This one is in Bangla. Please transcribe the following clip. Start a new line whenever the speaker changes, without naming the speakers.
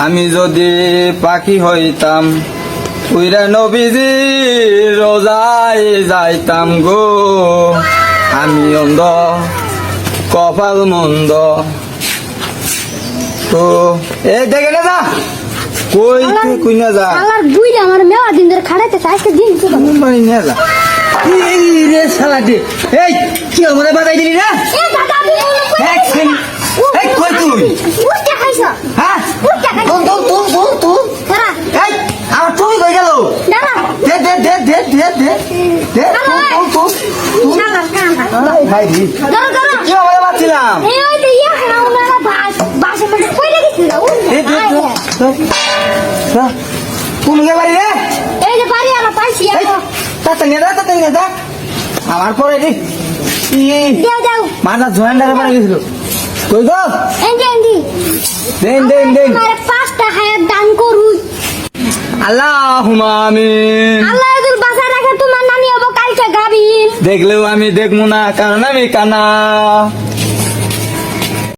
আমি যদি পাখি হইতাম উইরা নবীজি রোজায় যাইতাম গো। আমি অন্ধ কপাল মন্দ তো এই দেখে না যা কই কই না যা
শালার বুইরা আমার মেলা দিন ধরে খাড়াইতে আজকে দিন কি
বাড়ি নিয়ে যা।
এই রে শালা দে এই কি আমারে বাজাই দিলি না
এ দাদা আমি
এই কই তুই
উঠতে খাইছো
হ্যাঁ
উঠতে খাইছো
তুই
দাঁড়া
এই আমার তুমি কই গেল
দাঁড়া
দে দে দে দে দে দে দে তুই
শালার কান্দা
ভাই দি
দাঁড়া দাঁড়া
কি আমারে বাঁচিলাম
এই ওই তো ইয়া হাওনা বাসে মধ্যে কইরা গেছিল
এই দে কোন গে বাড়ি রে
এই যে বাড়ি আলা পাইছি
তাতে নিয়ে যা আমার পরে রে
দাও দাও
মাথা জয়েন্টারে পড়ে গেছিল কই গো
এন্ডি
দেন
আমার 5টা হায়াত দান করুই
আল্লাহুম্মা আমিন।
আল্লাহ এদুল বাসা রাখে তোমার নানি হবো কালকে গাবিন
দেখলেও আমি দেখবো না কারণ আমি কানা।